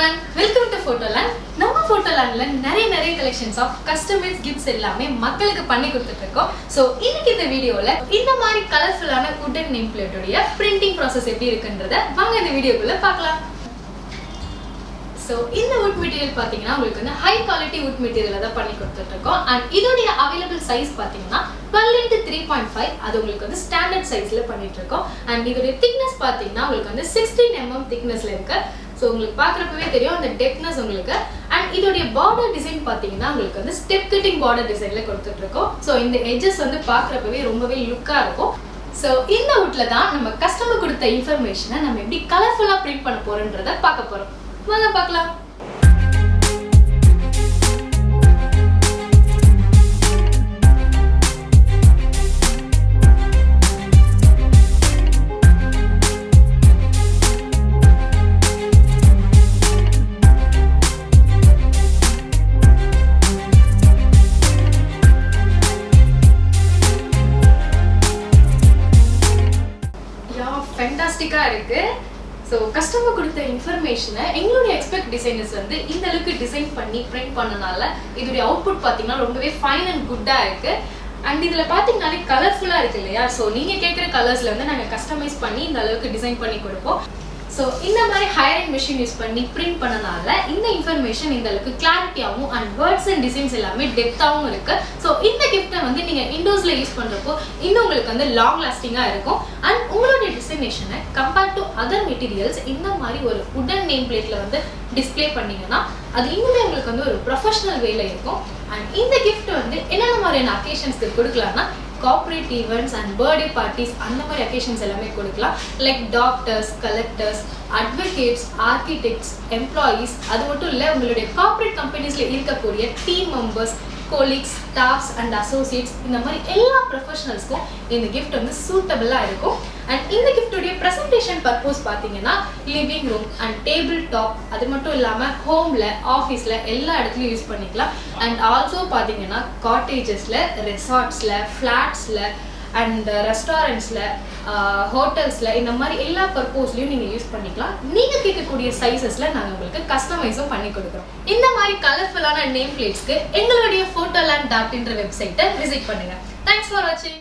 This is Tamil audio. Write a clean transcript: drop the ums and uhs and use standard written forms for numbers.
everyone, welcome to Photoland. நம்ம Photolandல நிறைய collections of customized gifts எல்லாமே மக்களுக்கு பண்ணி கொடுத்துட்டு இருக்கோம். So இன்னைக்கு இந்த வீடியோல இந்த மாதிரி கலர்ஃபுல்லான wooden nameplate உடைய printing process எப்படி இருக்குன்றத வாங்க இந்த வீடியோக்குள்ள பார்க்கலாம். So இந்த wood material பாத்தீங்கன்னா உங்களுக்கு வந்து high quality wood material தான் பண்ணி கொடுத்துட்டு இருக்கோம். And இதோட available size பாத்தீங்கன்னா 12 into 3.5 அது உங்களுக்கு வந்து standard sizeல பண்ணிட்டு இருக்கோம். And இதோட thickness பாத்தீங்கன்னா உங்களுக்கு வந்து 16 mm thicknessல இருக்கு. So உங்களுக்கு பார்க்கறப்பவே தெரியும் அந்த டெப்த்னஸ் உங்களுக்கு. அண்ட் இதோட border டிசைன் பாத்தீங்கன்னா உங்களுக்கு வந்து ஸ்டெப் கட்டிங் border டிசைன்ல கொடுத்துட்டு இருக்கோம். சோ இந்த எட்ஜஸ் வந்து பார்க்கறப்பவே ரொம்பவே லுக்கா இருக்கும். சோ இந்த வுட்ல தான் நம்ம கஸ்டமர் கொடுத்த இன்ஃபர்மேஷனை நம்ம எப்படி கலர்ஃபுல்லா பிரிண்ட் பண்ண போறோம்ன்றதை பார்க்க போறோம். வாங்க பார்க்கலாம். ஃபேண்டாஸ்டிக்கா இருக்கு. ஸோ கஸ்டமர் கொடுத்த இன்ஃபர்மேஷனை எங்களுடைய எக்ஸ்பெக்ட் டிசைனர்ஸ் வந்து இந்த அளவுக்கு டிசைன் பண்ணி பிரிண்ட் பண்ணனால இதோடைய அவுட்புட் பார்த்தீங்கன்னா ரொம்பவே ஃபைன் அண்ட் குட்டாக இருக்கு. அண்ட் இதில் பார்த்தீங்கன்னாலே கலர்ஃபுல்லாக இருக்கு இல்லையா? ஸோ நீங்கள் கேட்குற கலர்ஸில் வந்து நாங்கள் கஸ்டமைஸ் பண்ணி இந்த அளவுக்கு டிசைன் பண்ணி கொடுப்போம். ஸோ இந்த மாதிரி ஹையரிங் மிஷின் யூஸ் பண்ணி பிரிண்ட் பண்ணனால இந்த இன்ஃபர்மேஷன் இந்த அளவுக்கு கிளாரிட்டியாகவும் அண்ட் வேர்ட்ஸ் அண்ட் டிசைன்ஸ் எல்லாமே டெப்த்தாகவும் இருக்கு. ஸோ இந்த கிஃப்ட்டை வந்து நீங்கள் இண்டோர்ஸ்ல யூஸ் பண்ணுறப்போ இன்னும் உங்களுக்கு வந்து லாங் லாஸ்டிங்காக இருக்கும். அண்ட் உங்களுடைய டிசைனேஷனை கம்பேர்ட் டு அதர் மெட்டீரியல்ஸ் இந்த மாதிரி ஒரு வுடன் நேம் பிளேட்ல வந்து டிஸ்பிளே பண்ணீங்கன்னா அது இன்னுமே உங்களுக்கு வந்து ஒரு ப்ரொஃபஷனல் வேல இருக்கும். அண்ட் இந்த கிஃப்ட் வந்து என்னென்ன மாதிரியான அக்கேஷன்ஸ்க்கு கொடுக்கலாம்னா corporate events and birthday parties அந்த மாதிரி occasions எல்லாமே கொடுக்கலாம். Like doctors, collectors, advocates, architects, employees, அது மட்டும் இல்லை உங்களுடைய கார்ப்பரேட் கம்பெனிஸ்ல இருக்கக்கூடிய team members, colleagues, staffs and Associates இந்த மாதிரி எல்லா ப்ரொஃபஷனல்ஸ்க்கும் இந்த கிஃப்ட் வந்து சூட்டபிளாக இருக்கும். அண்ட் இந்த கிஃப்டுடைய ப்ரெசன்டேஷன் பர்பஸ் பார்த்தீங்கன்னா living room and table top, அது மட்டும் இல்லாமல் ஹோமில், ஆஃபீஸில் எல்லா இடத்துலையும் யூஸ் பண்ணிக்கலாம். அண்ட் ஆல்சோ பார்த்தீங்கன்னா காட்டேஜஸில், ரெசார்ட்ஸில், ஃப்ளாட்ஸில் அண்ட் ரெஸ்டாரண்ட்ஸில், ஹோட்டல்ஸில் இந்த மாதிரி எல்லா பர்பஸ்லையும் நீங்கள் யூஸ் பண்ணிக்கலாம். நீங்கள் கேட்கக்கூடிய சைஸஸில் நாங்கள் உங்களுக்கு கஸ்டமைஸும் பண்ணி கொடுக்குறோம். இந்த மாதிரி கலர்ஃபுல்லான நேம் பிளேட்ஸ்க்கு எங்களுடைய Photoland.in வெப்சைட்டை விசிட் பண்ணுங்கள். தேங்க்ஸ் ஃபார் வாட்சிங்.